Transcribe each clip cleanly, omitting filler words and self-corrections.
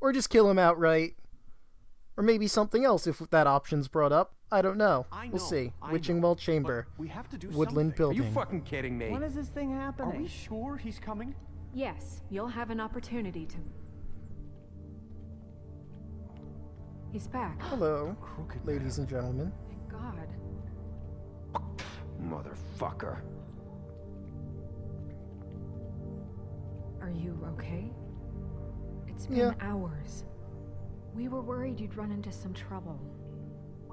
Or just kill him outright. Or maybe something else if that option's brought up. I don't know. We'll see. Witching Well Chamber. We have to do Woodland something. Building. Are you fucking kidding me? When is this thing happening? Are we sure he's coming? Yes, you'll have an opportunity to... He's back. Hello, ladies and gentlemen. Thank God. Motherfucker. Are you okay? It's been hours. We were worried you'd run into some trouble.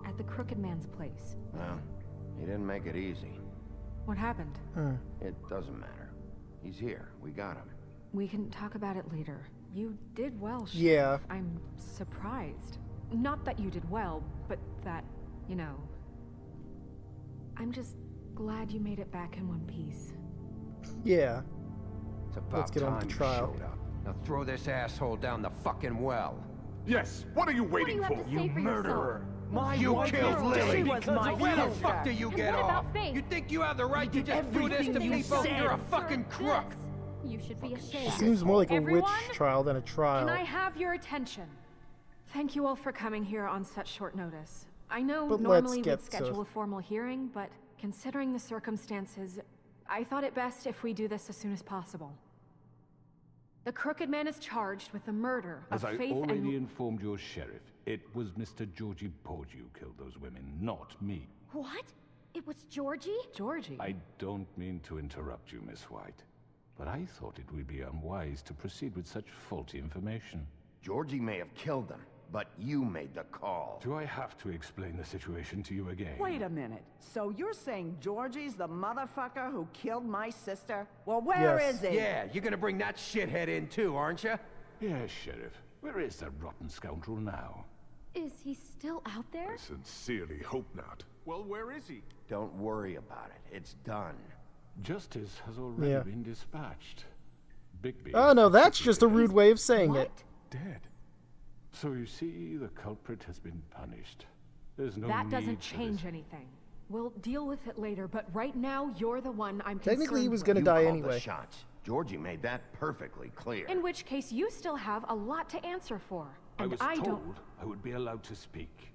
At the Crooked Man's place. Well, he didn't make it easy. What happened? It doesn't matter. He's here. We got him. We can talk about it later. You did well, Sheriff. Yeah. I'm surprised. Not that you did well, but that, you know... I'm just glad you made it back in one piece. Yeah. It's about Let's get on with the time trial. you showed up. Now throw this asshole down the fucking well. Yes. What are you waiting for? You murderer. You killed Lily. She was my Where the sister. fuck do you get what off? about Faith? You think you have the right to just do this to everything you people? said. You're a fucking crook. You should be It ashamed. seems more like a witch Everyone? trial than a trial. Can I have your attention? Thank you all for coming here on such short notice. I know But normally let's get we'd schedule a formal hearing, but considering the circumstances, I thought it best if we do this as soon as possible. The Crooked Man is charged with the murder of As I Faith already and... informed your sheriff, it was Mr. Georgie Porgy who killed those women, not me. What? It was Georgie? Georgie? I don't mean to interrupt you, Miss White, but I thought it would be unwise to proceed with such faulty information. Georgie may have killed them, but you made the call. Do I have to explain the situation to you again? Wait a minute. So you're saying Georgie's the motherfucker who killed my sister? Well, where Yes. is he? Yeah, you're gonna bring that shithead in too, aren't you? Yes, Sheriff. Where is that rotten scoundrel now? Is he still out there? I sincerely hope not. Well, where is he? Don't worry about it. It's done. Justice has already Yeah. been dispatched. Bigby. Oh no, that's just a rude way of saying it. What? Dead. So you see, the culprit has been punished. There's no That need doesn't for change this. anything. We'll deal with it later, but right now, you're the one I'm Technically, he concerned was with. gonna You die called anyway. the shots. Georgie made that perfectly clear. In which case, you still have a lot to answer for. I And was I told don't... I would be allowed to speak.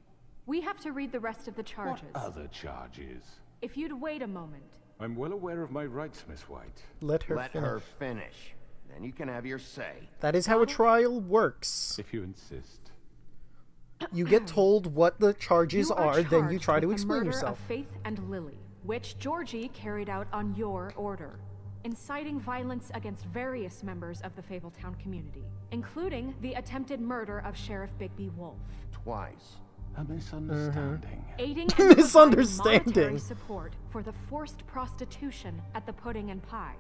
We have to read the rest of the charges. What other charges? If you'd wait a moment. I'm well aware of my rights, Miss White. Let her Let finish. her finish. Then you can have your say. That is how a trial works. If you insist. You get told what the charges You are, then you charged try to with the explain murder yourself. of Faith and Lily, which Georgie carried out on your order, inciting violence against various members of the Fabletown community, including the attempted murder of Sheriff Bigby Wolf. Twice. A misunderstanding. Aiding and providing Misunderstanding. monetary support for the forced prostitution at the Pudding and Pie.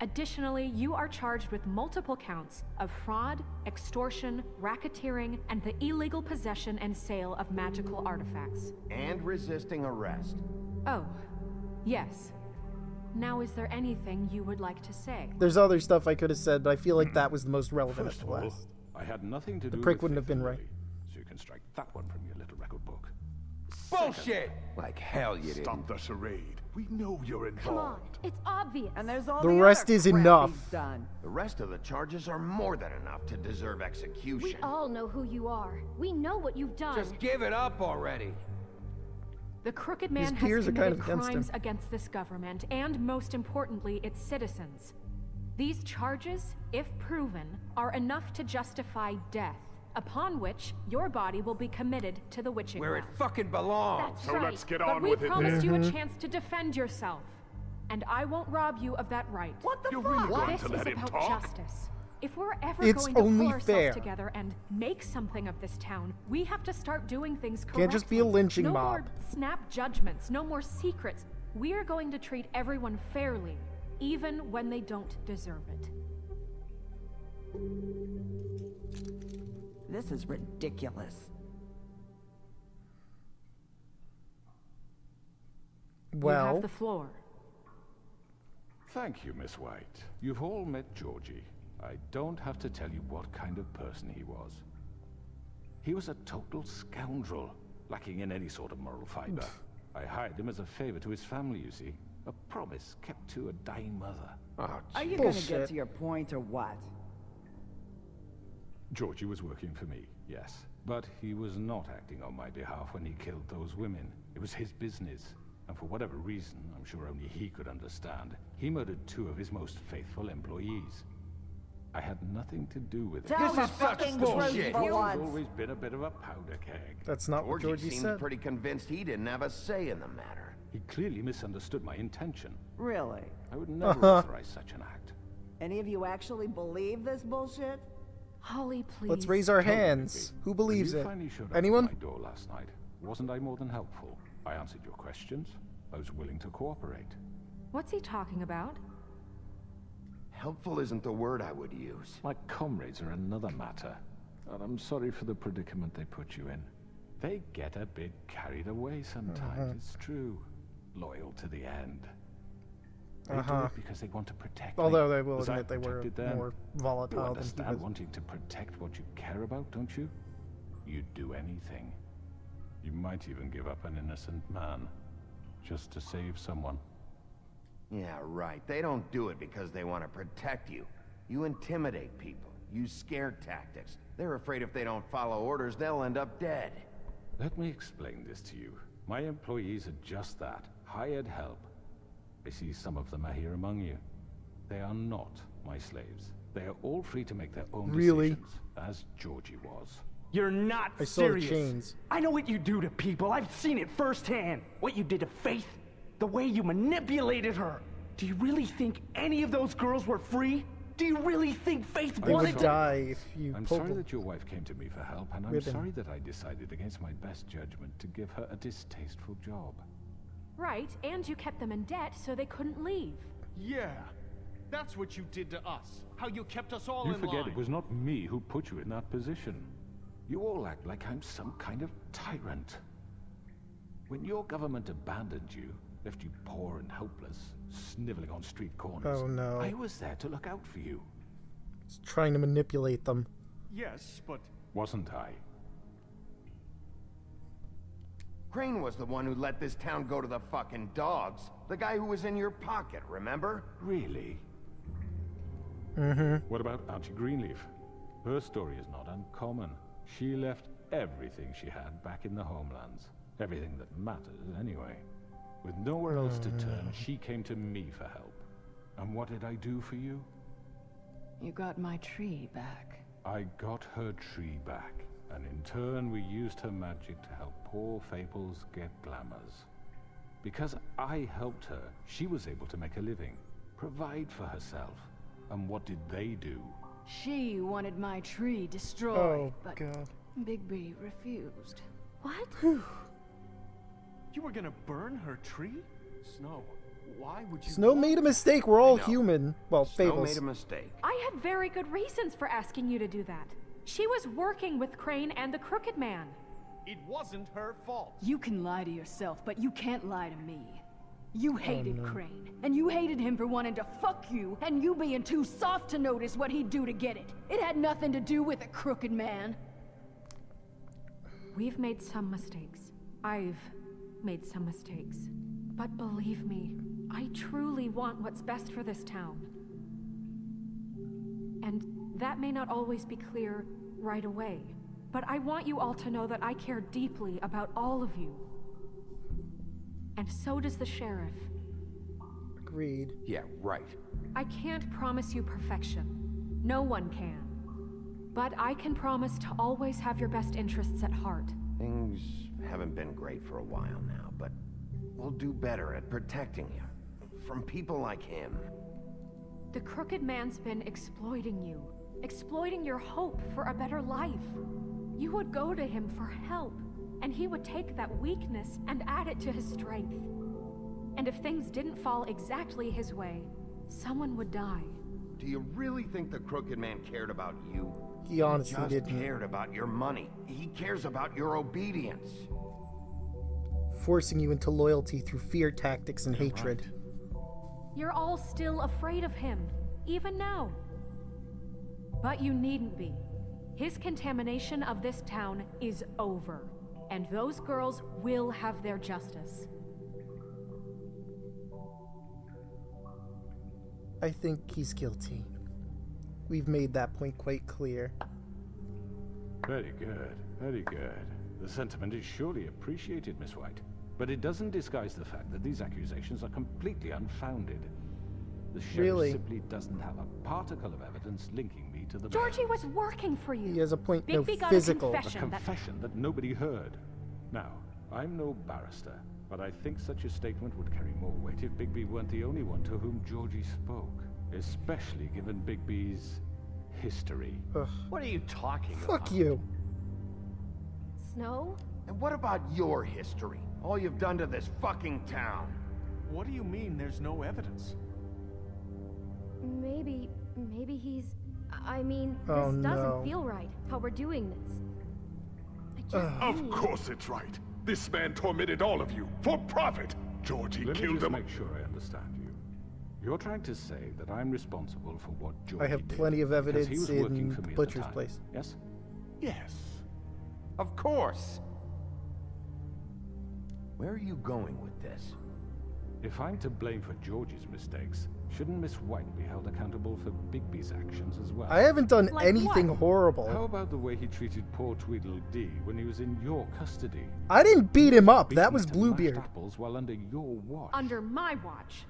Additionally, you are charged with multiple counts of fraud, extortion, racketeering, and the illegal possession and sale of magical artifacts. And resisting arrest. Oh, yes. Now, is there anything you would like to say? There's other stuff I could have said, but I feel like that was the most relevant First at of the all, last. I had nothing to do prick with wouldn't have Faith been and right. Lily, so you can strike that one from your little record book. Bullshit! Like hell you didn't. Stop the charade. We know you're involved. Come on, it's obvious. And there's all The the rest other is crap enough. he's done. The rest of the charges are more than enough to deserve execution. We all know who you are. We know what you've done. Just give it up already. The Crooked Man has peers are committed kind of against crimes him. against this government and, most importantly, its citizens. These charges, if proven, are enough to justify death, upon which your body will be committed to the witching Where well. it fucking belongs. That's So right. let's get But on we with it. promised you a chance to defend yourself, and I won't rob you of that right. What the You're fuck? really going This to is let him about talk? justice. If we're ever It's going to only pull ourselves fair. together and make something of this town, we have to start doing things correctly. Can't just be a lynching no mob. more snap judgments, no more secrets. We're going to treat everyone fairly, even when they don't deserve it. This is ridiculous. You Well, have the floor. Thank you, Miss White. You've all met Georgie. I don't have to tell you what kind of person he was. He was a total scoundrel, lacking in any sort of moral fiber. I hired him as a favor to his family, you see. A promise kept to a dying mother. Oh, Are you gonna Bullshit. get to your point or what? Georgie was working for me, yes. But he was not acting on my behalf when he killed those women. It was his business. And for whatever reason, I'm sure only he could understand, he murdered 2 of his most faithful employees. I had nothing to do with it. Tell the This is such fucking bullshit. truth for He's once. always been a bit of a powder keg. That's not what Georgie seemed said. pretty convinced he didn't have a say in the matter. He clearly misunderstood my intention. Really? I would never authorize such an act. Any of you actually believe this bullshit? Holly, please. Let's raise our Tell me, hands. baby, Who believes when it? you finally showed up Anyone? at my door last night, wasn't I more than helpful? I answered your questions. I was willing to cooperate. What's he talking about? Helpful isn't the word I would use. My comrades are another matter. And I'm sorry for the predicament they put you in. They get a bit carried away sometimes, it's true. Loyal to the end. They do it because they want to protect me. Although they will as I admit they were protected them. more You volatile than he understand was. wanting to protect what you care about, don't you? You'd do anything. You might even give up an innocent man, just to save someone. Yeah, right. They don't do it because they want to protect you. You intimidate people, use scare tactics. They're afraid if they don't follow orders, they'll end up dead. Let me explain this to you. My employees are just that, hired help. I see some of them are here among you. They are not my slaves. They are all free to make their own Really? decisions, as Georgie was. You're not I saw the serious. chains. I know what you do to people. I've seen it firsthand. What you did to Faith, the way you manipulated her. Do you really think any of those girls were free? Do you really think Faith They wanted would to? die if you I'm pulled sorry them. that your wife came to me for help, and I'm Ribbon. sorry that I decided against my best judgment to give her a distasteful job. Right, and you kept them in debt so they couldn't leave. Yeah, that's what you did to us. How you kept us all You in forget line. it was not me who put you in that position. You all act like I'm some kind of tyrant. When your government abandoned you, left you poor and helpless, sniveling on street corners, Oh, no. I was there to look out for you. He's trying to manipulate them. Yes, but Wasn't I? Crane was the one who let this town go to the fucking dogs. The guy who was in your pocket, remember? Really? What about Auntie Greenleaf? Her story is not uncommon. She left everything she had back in the homelands. Everything that matters, anyway. With nowhere else to turn, she came to me for help. And what did I do for you? You got my tree back. I got her tree back, and in turn we used her magic to help poor Fables get glamours. Because I helped her, she was able to make a living, provide for herself. And what did they do? She wanted my tree destroyed, Oh, but God. Big B refused. What? you were gonna burn her tree? Snow, why would you? Snow made a mistake. We're all know. human. Well, Snow Fables. made a mistake. I have very good reasons for asking you to do that. She was working with Crane and the Crooked Man. It wasn't her fault. You can lie to yourself, but you can't lie to me. You hated Crane, and you hated him for wanting to fuck you, and you being too soft to notice what he'd do to get it. It had nothing to do with a crooked man. We've made some mistakes. I've made some mistakes. But believe me, I truly want what's best for this town. And that may not always be clear right away. But I want you all to know that I care deeply about all of you. And so does the sheriff. Agreed. Yeah, right. I can't promise you perfection. No one can. But I can promise to always have your best interests at heart. Things haven't been great for a while now, but we'll do better at protecting you. From people like him. The Crooked Man's been exploiting you. Exploiting your hope for a better life. You would go to him for help, and he would take that weakness and add it to his strength. And if things didn't fall exactly his way, someone would die. Do you really think the Crooked Man cared about you? He honestly Just didn't. cared about your money. He cares about your obedience. Forcing you into loyalty through fear tactics and hatred. You're all still afraid of him, even now. But you needn't be. His contamination of this town is over, and those girls will have their justice. I think he's guilty. We've made that point quite clear. Very good, very good. The sentiment is surely appreciated, Miss White. But it doesn't disguise the fact that these accusations are completely unfounded. The sheriff simply doesn't have a particle of evidence linking me to the Georgie was working for you. He has a point. No Bigby got physical. a confession that nobody heard. Now, I'm no barrister, but I think such a statement would carry more weight if Bigby weren't the only one to whom Georgie spoke. Especially given Bigby's history. Ugh. What are you talking about? Fuck you. Snow? And what about your history? All you've done to this fucking town. What do you mean there's no evidence? Maybe he's... I mean, this Oh, doesn't no. feel right, how we're doing this. I just Of mean- course it's right. This man tormented all of you for profit. Georgie Let me killed just him. make sure I understand you. You're trying to say that I'm responsible for what Georgie I have did plenty of because evidence he was in working for me at the Butcher's time, place. Yes? Yes. Of course. Where are you going with this? If I'm to blame for Georgie's mistakes, shouldn't Miss White be held accountable for Bigby's actions as well? I haven't done Like anything what? horrible. How about the way he treated poor Tweedledee when he was in your custody? I didn't beat him up. That Beat was me to mashed Bluebeard. apples while under your watch. under my watch.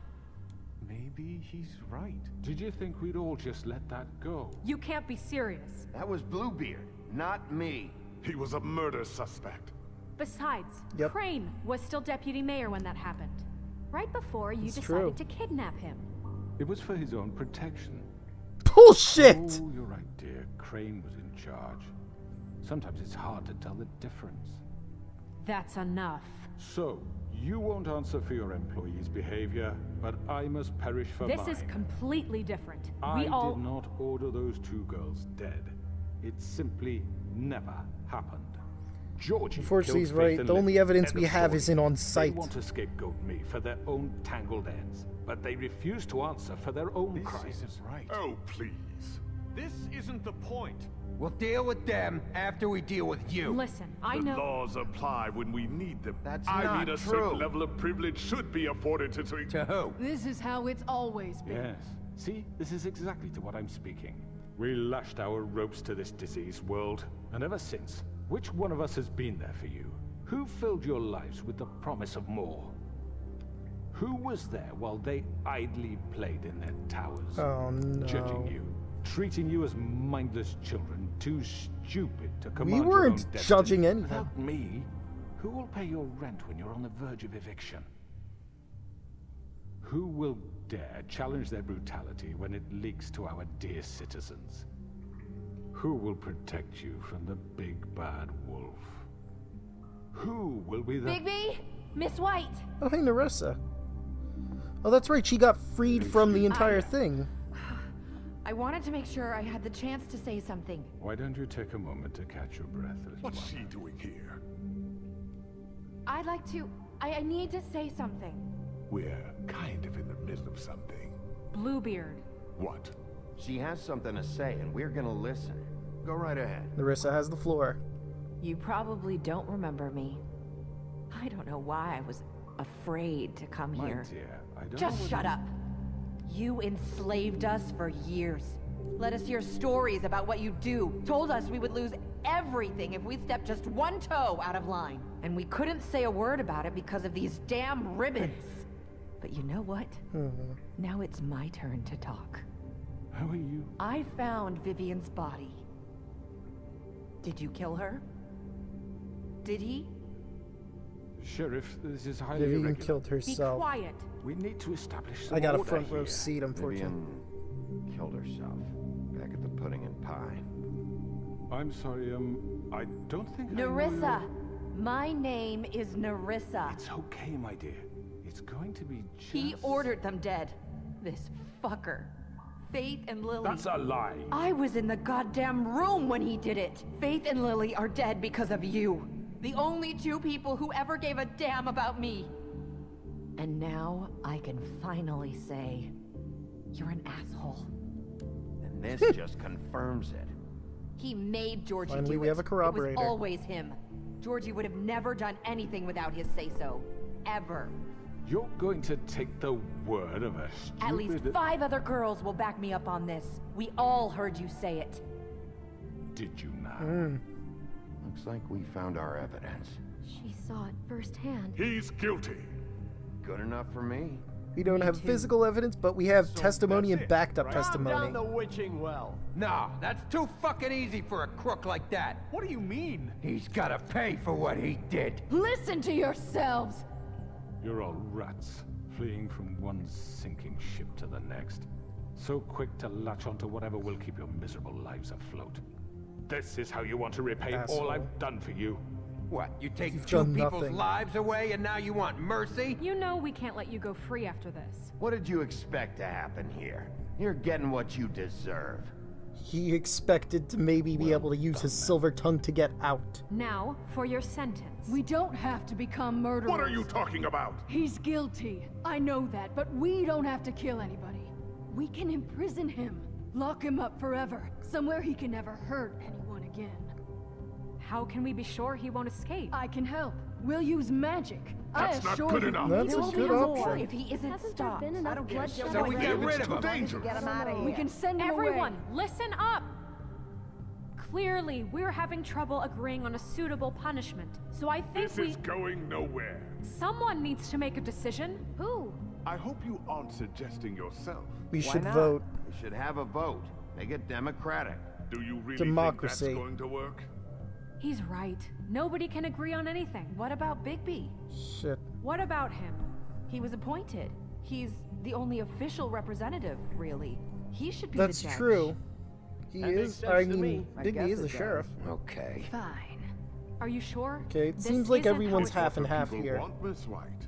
Maybe he's right. Did you think we'd all just let that go? You can't be serious. That was Bluebeard, not me. He was a murder suspect. Besides, Yep. Crane was still deputy mayor when that happened. Right before you It's decided true. to kidnap him. It was for his own protection. Bullshit! Oh, you're right, dear. Crane was in charge. Sometimes it's hard to tell the difference. That's enough. So, you won't answer for your employees' behavior, but I must perish for This mine. is completely different. I We all... did not order those two girls dead. It simply never happened. Georgie Unfortunately, he's killed Faith right. and The only Lily. evidence End we of have story. isn't on They site. want to scapegoat me for their own tangled ends, but they refuse to answer for their own This crimes. isn't right. Oh, please. This isn't the point. We'll deal with them after we deal with you. Listen, I The know... laws apply when we need them. That's I not mean, a true. certain level of privilege should be afforded to... To who? This is how it's always been. Yes. See, this is exactly to what I'm speaking. We lashed our ropes to this diseased world, and ever since, which one of us has been there for you? Who filled your lives with the promise of more? Who was there while they idly played in their towers? Oh no. Judging you, treating you as mindless children, too stupid to command We your own weren't destiny. judging anything. Without me, who will pay your rent when you're on the verge of eviction? Who will dare challenge their brutality when it leaks to our dear citizens? Who will protect you from the big bad wolf? Who will be the... Bigby? Miss White! Oh, hey, Nerissa. Oh, that's right. She got freed from the entire thing. I wanted to make sure I had the chance to say something. Why don't you take a moment to catch your breath, little What's one? she doing here? I'd like to... I need to say something. We're kind of in the middle of something. Bluebeard. What? She has something to say, and we're gonna listen. Go right ahead. Nerissa has the floor. You probably don't remember me. I don't know why I was afraid to come My here. dear, I don't Just know shut up. You enslaved us for years. Let us hear stories about what you do. Told us we would lose everything if we stepped just one toe out of line. And we couldn't say a word about it because of these damn ribbons. But you know what? Now it's my turn to talk. How are you? I found Vivian's body. Did you kill her? Did he? Sheriff, this is highly Vivian irregular. killed Be herself. quiet. We need to establish some I got a order front row here. seat, unfortunately. Vivian killed herself. Back at the Pudding and Pie. I'm sorry, I don't think I know Nerissa. you. My name is Nerissa. It's okay, my dear. It's going to be just... He ordered them dead. This fucker. Faith and Lily. That's a lie. I was in the goddamn room when he did it. Faith and Lily are dead because of you. The only two people who ever gave a damn about me. And now I can finally say, you're an asshole. And this just confirms it. He made Georgie Finally, do we it. have a corroborator. It was always him. Georgie would have never done anything without his say-so. Ever. You're going to take the word of a stupid... At least 5 other girls will back me up on this. We all heard you say it. Did you now? Looks like we found our evidence. She saw it firsthand. He's guilty. Good enough for me. We don't have physical evidence, but we have testimony and backed up testimony. Down the witching well. No, that's too fucking easy for a crook like that. What do you mean? He's gotta pay for what he did. Listen to yourselves! You're all rats, fleeing from one sinking ship to the next. So quick to latch onto whatever will keep your miserable lives afloat. This is how you want to repay all I've done for you? What, you take You've two done people's nothing. lives away and now you want mercy? You know we can't let you go free after this. What did you expect to happen here? You're getting what you deserve. He expected to maybe be able to use his silver tongue to get out. Now, for your sentence. We don't have to become murderers. What are you talking about? He's guilty. I know that, but we don't have to kill anybody. We can imprison him. Lock him up forever. Somewhere he can never hurt anyone again. How can we be sure he won't escape? I can help. We'll use magic. That's I not assure good you. enough. That's a good option. If he isn't Hasn't there stopped. been enough bloodshed? So we get rid It's of too him. dangerous. Get him out of here. We can send him Everyone, away. listen up! Clearly, we're having trouble agreeing on a suitable punishment. So I think This is going nowhere. someone needs to make a decision. Who? I hope you aren't suggesting yourself. We should not? vote. We should have a vote. Make it democratic. Do you really Democracy. think that's going to work? He's right. Nobody can agree on anything. What about Bigby? Shit. What about him? He was appointed. He's the only official representative, really. He should be That's the judge. true. He That makes is. sense I to mean, me. Digby is the it does. sheriff. Okay. Fine. Are you sure? Okay, it This seems like isn't everyone's how half and half People here. want Miss White.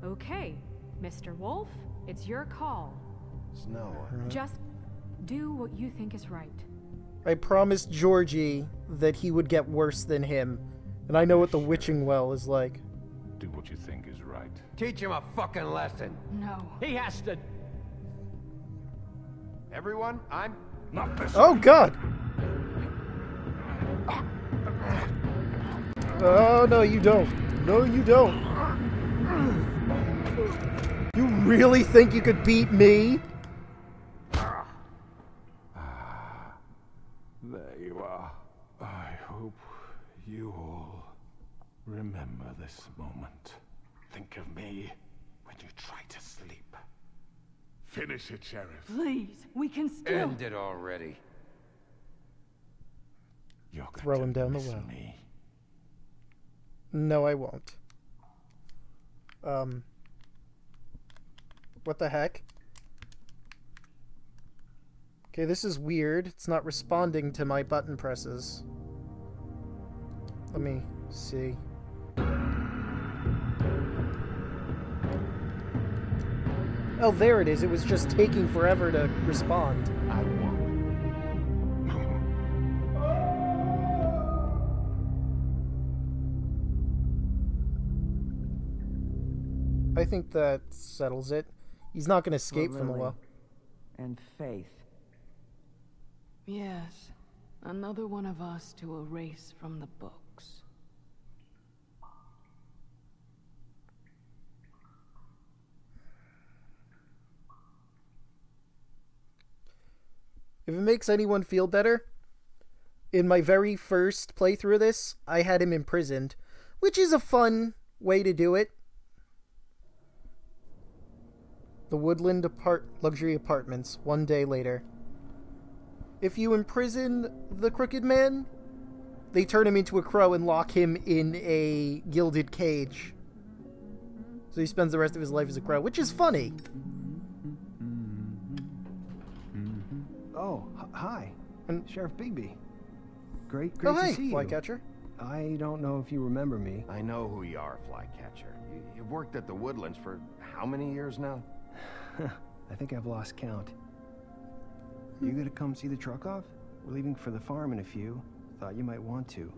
Okay, Mr. Wolf, it's your call. Snow. Just do what you think is right. I promised Georgie that he would get worse than him, and I know what the witching well is like. Do what you think is right. Teach him a fucking lesson. No. He has to. Everyone, I'm... Not this. Oh God! Oh no, you don't. No, you don't. You really think you could beat me? There you are. I hope you all remember this moment. Think of me when you try to sleep. Finish it, Sheriff. Please, we can still. End it already. You're going Throw to him down the miss well. me. No, I won't. What the heck? Okay, this is weird. It's not responding to my button presses. Let me see. Oh, there it is. It was just taking forever to respond. I won't. I think that settles it. He's not going to escape from the Lily. well. And Faith. Yes. Another one of us to erase from the books. If it makes anyone feel better, in my very first playthrough of this, I had him imprisoned, which is a fun way to do it. The Woodland Luxury Apartments, one day later. If you imprison the Crooked Man, they turn him into a crow and lock him in a gilded cage. So he spends the rest of his life as a crow, which is funny. Oh, hi. And Sheriff Bigby. Great oh, to hey, see you. Flycatcher. I don't know if you remember me. I know who you are, Flycatcher. You've worked at the Woodlands for how many years now? I think I've lost count. You gonna come see the truck off? We're leaving for the farm in a few. Thought you might want to.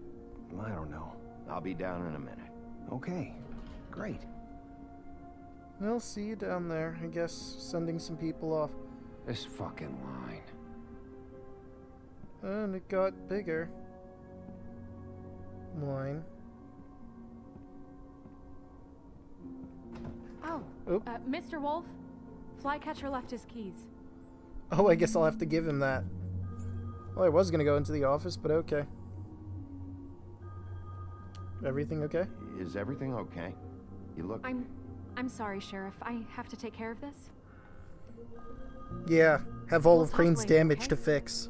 I don't know. I'll be down in a minute. Okay, great. I'll see you down there. I guess sending some people off. This fucking line. And it got bigger. Line. Oh, Oop. Mr. Wolf, Flycatcher left his keys. Oh, I guess I'll have to give him that. Well, I was gonna go into the office, but okay. Everything okay? Is everything okay? You look... I'm sorry, Sheriff. I have to take care of this. Yeah, have all We'll of talk Crane's later, damage okay? to fix.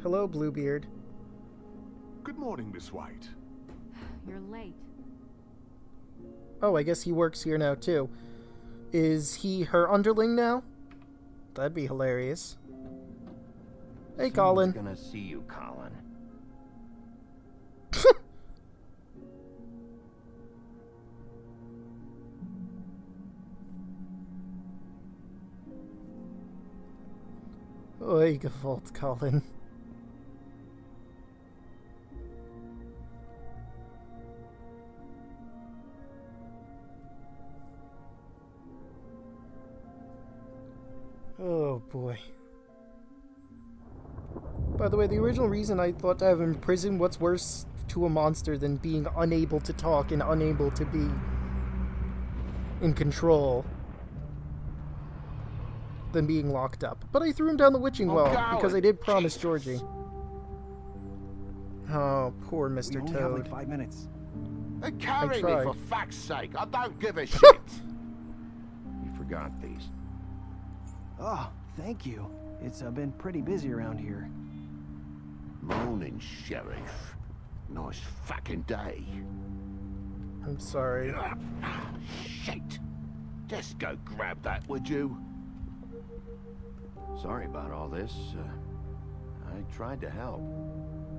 Hello, Bluebeard. Good morning, Miss White. You're late. Oh, I guess he works here now, too. Is he her underling now? That'd be hilarious. Hey, Colin. Someone's gonna see you, Colin. Oi, Gavolt, Colin. Oh boy. By the way, the original reason I thought to have him in prison, what's worse to a monster than being unable to talk and unable to be in control than being locked up. But I threw him down the witching well because I did promise Georgie. Oh, poor Mr. We only Toad. have like 5 minutes. Hey, carry me tried. for fuck's sake. I don't give a shit. You forgot these. Oh, thank you. It's been pretty busy around here. Morning, Sheriff. Nice fucking day. I'm sorry. Shit. Just go grab that, would you? Sorry about all this. I tried to help.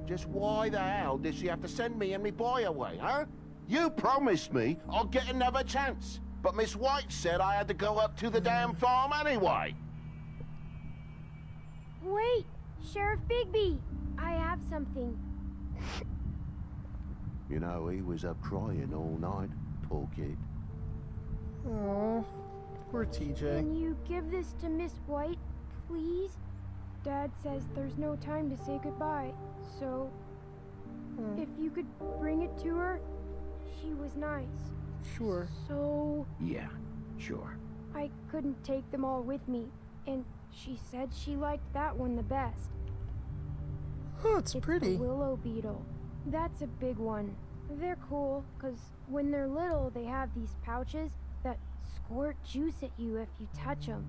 Just why the hell did she have to send me and me boy away, huh? You promised me I'll get another chance. But Miss White said I had to go up to the damn farm anyway. Wait, Sheriff Bigby, I have something. You know, he was up crying all night, poor kid. Aww, poor TJ. Can you give this to Miss White, please? Dad says there's no time to say goodbye, so if you could bring it to her, she was nice. Sure. So Yeah, sure. I couldn't take them all with me, and she said she liked that one the best. Oh, it's pretty. The willow beetle. That's a big one. They're cool, because when they're little, they have these pouches that squirt juice at you if you touch them.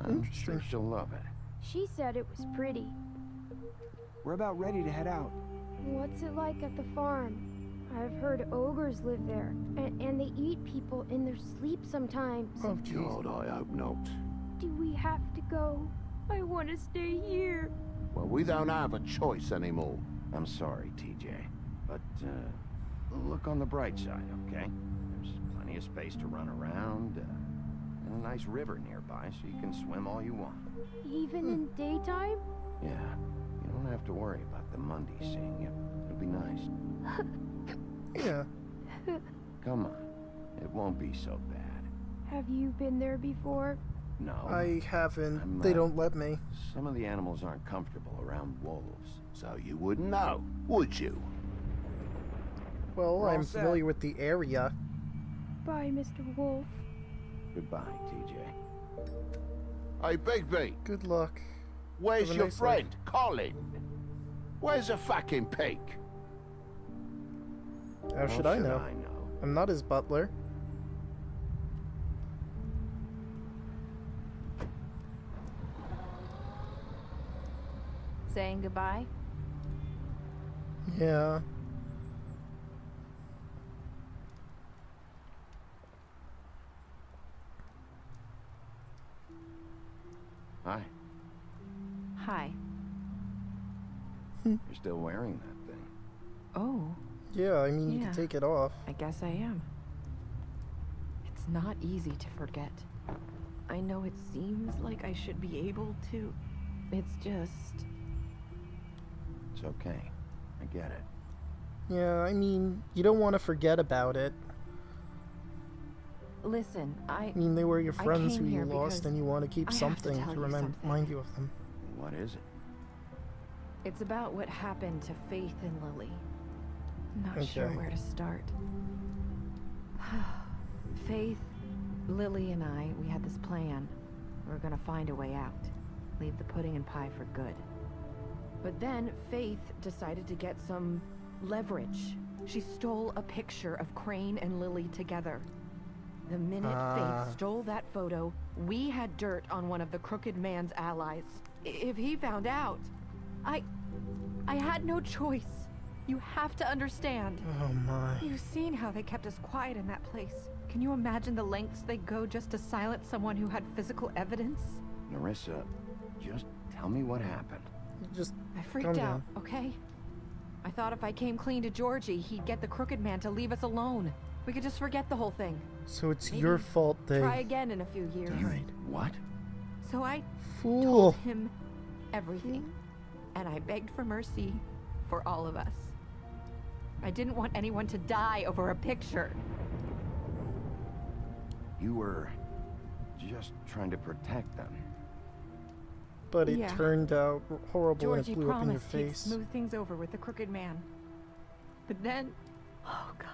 I'm sure she'll love it. She said it was pretty. We're about ready to head out. What's it like at the farm? I've heard ogres live there, and they eat people in their sleep sometimes. Oh, jeez. God, I hope not. Do we have to go? I want to stay here. Well, we don't have a choice anymore. I'm sorry, TJ. But, look on the bright side, okay? There's plenty of space to run around, and a nice river nearby, so you can swim all you want. Even in daytime? Yeah, you don't have to worry about the Mundy seeing you. It'll be nice. Yeah. Come on. It won't be so bad. Have you been there before? No. I haven't. They don't let me. Some of the animals aren't comfortable around wolves. So you wouldn't know, would you? Well, We're all I'm set. familiar with the area. Bye, Mr. Wolf. Goodbye, TJ. Hey, Bigby, Good luck. where's Have a your nice friend, Colin? Where's the fucking pig? How should I know? I'm not his butler. Saying goodbye? Yeah. Hi. Hi. You're still wearing that thing. Oh. Yeah, I mean, you Yeah. can take it off. I guess I am. It's not easy to forget. I know it seems like I should be able to. It's just... It's okay. I get it. Yeah, I mean, you don't want to forget about it. Listen, I mean, they were your friends who came you here lost, because and you want to keep I have to something tell to you something. remind you of them. What is it? It's about what happened to Faith and Lily. Not sure Okay. where to start. Faith, Lily, and I, we had this plan. We were gonna find a way out. Leave the pudding and pie for good. But then Faith decided to get some leverage. She stole a picture of Crane and Lily together. The minute Faith stole that photo, we had dirt on one of the Crooked Man's allies. If he found out, I had no choice. You have to understand. Oh my. You've seen how they kept us quiet in that place. Can you imagine the lengths they go just to silence someone who had physical evidence? Nerissa, just tell me what happened. I freaked out, okay? I thought if I came clean to Georgie, he'd get the Crooked Man to leave us alone. We could just forget the whole thing. So it's Maybe your fault they... try again in a few years. What? So I Fool. told him everything. And I begged for mercy for all of us. I didn't want anyone to die over a picture. You were just trying to protect them. But it turned out horrible Georgie and it blew up in your promised he'd face. smooth things over with the Crooked Man. But then... Oh, God.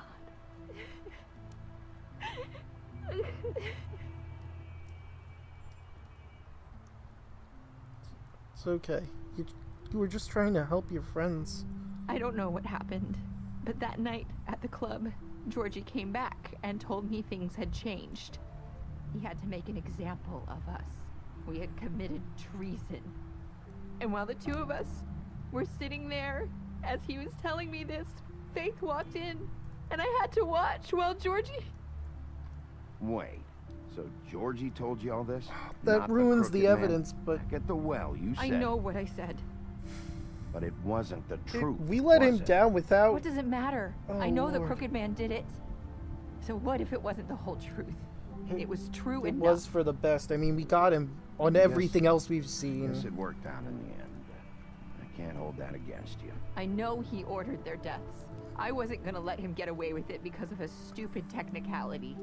It's okay. You were just trying to help your friends. I don't know what happened, but that night at the club, Georgie came back and told me things had changed. He had to make an example of us. We had committed treason. And while the two of us were sitting there, as he was telling me this, Faith walked in, and I had to watch while Georgie... Wait, so Georgie told you all this? That Not ruins the Crooked Man? evidence, but... Back at the well, you said. I know what I said. But it wasn't the truth. We let him down without... What does it matter? Oh, I know the Lord. Crooked Man did it. So what if it wasn't the whole truth? And it was true It enough. was for the best. I mean, we got him on everything else we've seen. Yes, it worked out in the end. I can't hold that against you. I know he ordered their deaths. I wasn't gonna let him get away with it because of a stupid technicality.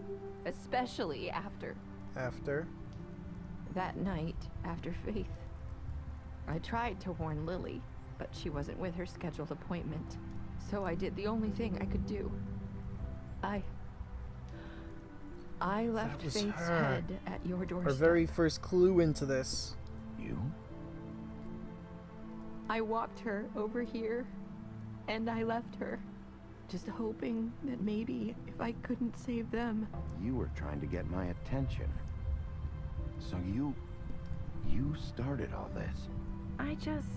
Especially after... After? That night, after Faith. I tried to warn Lily, but she wasn't with her scheduled appointment. So I did the only thing I could do. I left was Faith's her. head at your doorstep. Our very first clue into this. You? I walked her over here, and I left her. Just hoping that maybe if I couldn't save them... You were trying to get my attention. So you started all this. I just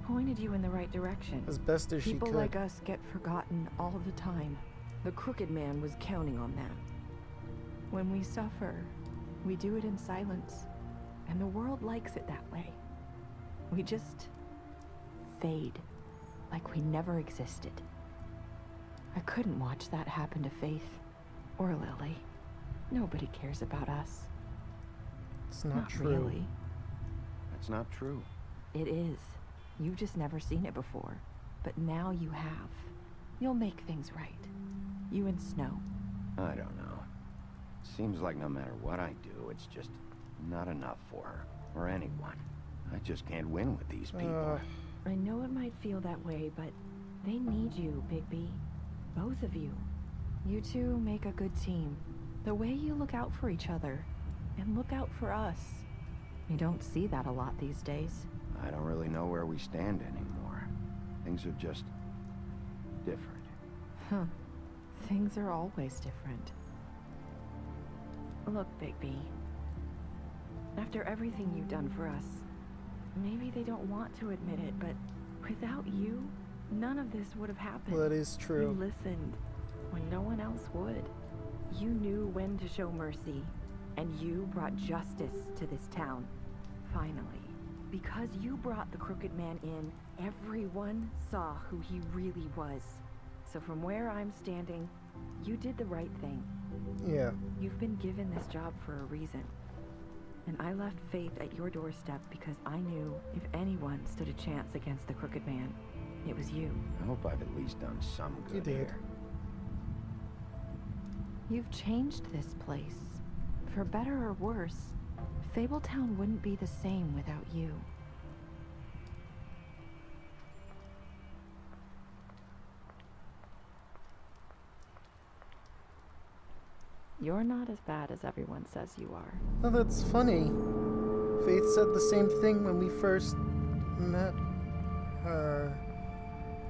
pointed you in the right direction. As best as she could. People like us get forgotten all the time. The Crooked Man was counting on that. When we suffer, we do it in silence. And the world likes it that way. We just fade, like we never existed. I couldn't watch that happen to Faith or Lily. Nobody cares about us. It's not true. Really. That's not true. It is. You've just never seen it before. But now you have. You'll make things right. You and Snow. I don't know. Seems like no matter what I do, it's just not enough for her or anyone. I just can't win with these people. I know it might feel that way, but they need you, Bigby. Both of you. You two make a good team. The way you look out for each other, and look out for us. You don't see that a lot these days. I don't really know where we stand anymore. Things are just different. Huh. Things are always different. Look, Bigby. After everything you've done for us, maybe they don't want to admit it, but without you, none of this would have happened. Well, that is true. You listened when no one else would. You knew when to show mercy, and you brought justice to this town. Finally. Because you brought the Crooked Man in, everyone saw who he really was. So from where I'm standing, you did the right thing. Yeah. You've been given this job for a reason. And I left Faith at your doorstep because I knew if anyone stood a chance against the Crooked Man, it was you. I hope I've at least done some good You did. here. You've changed this place. For better or worse, Fabletown wouldn't be the same without you. You're not as bad as everyone says you are. Oh, that's funny. Faith said the same thing when we first met. her.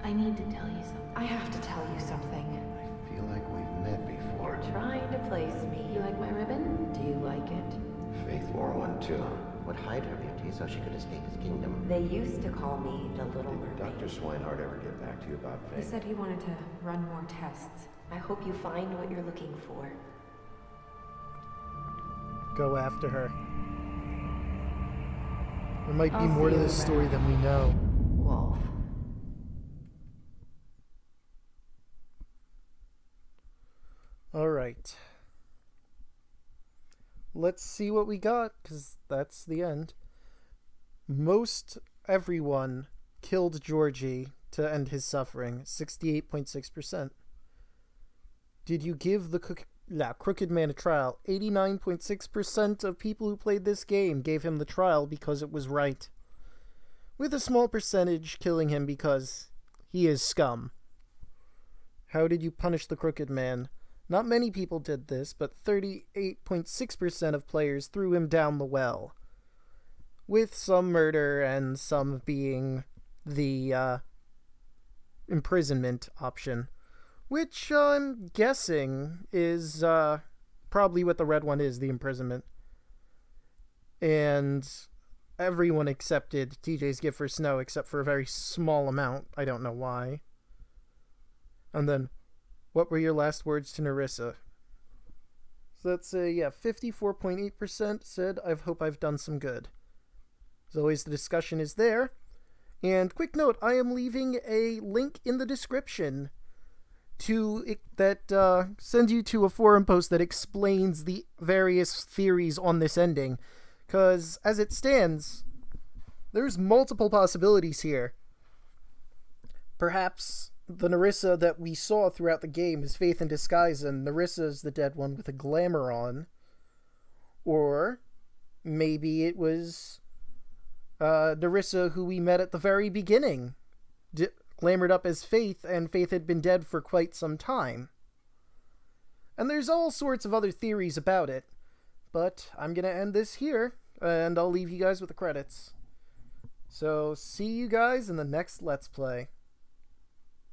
I need to tell you something. I have to tell you something. I feel like we've met before. You're trying to place me. You like my ribbon? Do you like it? Faith wore one too. Would hide her beauty so she could escape his kingdom. They used to call me the Little Mermaid. Dr. Swinehart ever get back to you about He Faith? said he wanted to run more tests. I hope you find what you're looking for. Go after her. There might be I'll more see to you this story than we know. Wolf. Alright. Let's see what we got, because that's the end. Most everyone killed Georgie to end his suffering. 68.6%. Did you give the Crooked Man a trial? 89.6% of people who played this game gave him the trial because it was right. With a small percentage killing him because he is scum. How did you punish the Crooked Man? Not many people did this, but 38.6% of players threw him down the well. With some murder and some being the imprisonment option. Which I'm guessing is probably what the red one is, the imprisonment. And everyone accepted TJ's gift for Snow except for a very small amount. I don't know why. And then, what were your last words to Nerissa? So that's yeah, 54.8% said, I hope I've done some good. As always, the discussion is there. And quick note, I am leaving a link in the description that sends you to a forum post that explains the various theories on this ending. Because, as it stands, there's multiple possibilities here. Perhaps the Nerissa that we saw throughout the game is Faith in disguise, and Nerissa is the dead one with a glamour on. Or maybe it was Nerissa who we met at the very beginning, glamored up as Faith, and Faith had been dead for quite some time. And there's all sorts of other theories about it, but I'm going to end this here, and I'll leave you guys with the credits. So, see you guys in the next Let's Play.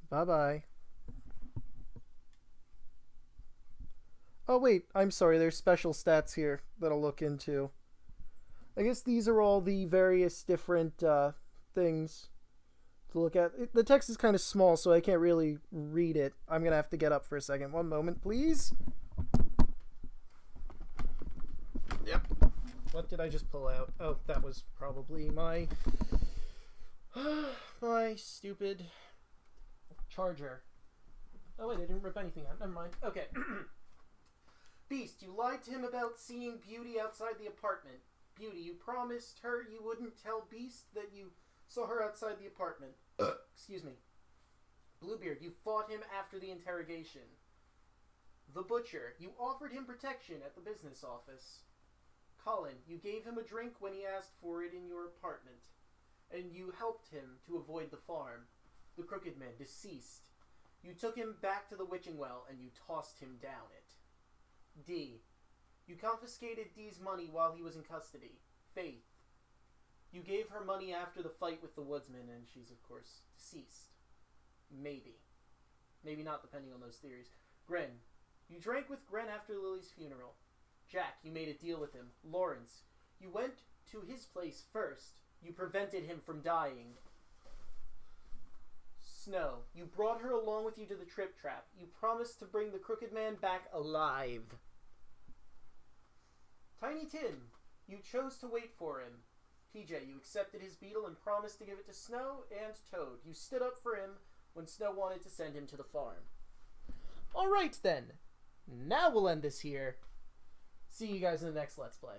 Bye-bye. Oh wait, I'm sorry, there's special stats here that I'll look into. I guess these are all the various different things to look at. The text is kind of small, so I can't really read it. I'm going to have to get up for a second. One moment, please. Yep. What did I just pull out? Oh, that was probably my... my stupid charger. Oh wait, I didn't rip anything out. Never mind. Okay. Beast, you lied to him about seeing Beauty outside the apartment. Beauty, you promised her you wouldn't tell Beast that you saw her outside the apartment. Excuse me. Bluebeard, you fought him after the interrogation. The Butcher, you offered him protection at the business office. Colin, you gave him a drink when he asked for it in your apartment. And you helped him to avoid the farm. The Crooked Man, deceased. You took him back to the witching well and you tossed him down it. D. You confiscated D's money while he was in custody. Faith. You gave her money after the fight with the woodsman, and she's, of course, deceased. Maybe. Maybe not, depending on those theories. Gren. You drank with Gren after Lily's funeral. Jack, you made a deal with him. Lawrence. You went to his place first. You prevented him from dying. Snow. You brought her along with you to the Trip Trap. You promised to bring the Crooked Man back alive. Tiny Tim. You chose to wait for him. TJ, you accepted his beetle and promised to give it to Snow and Toad. You stood up for him when Snow wanted to send him to the farm. Alright then. Now we'll end this here. See you guys in the next Let's Play.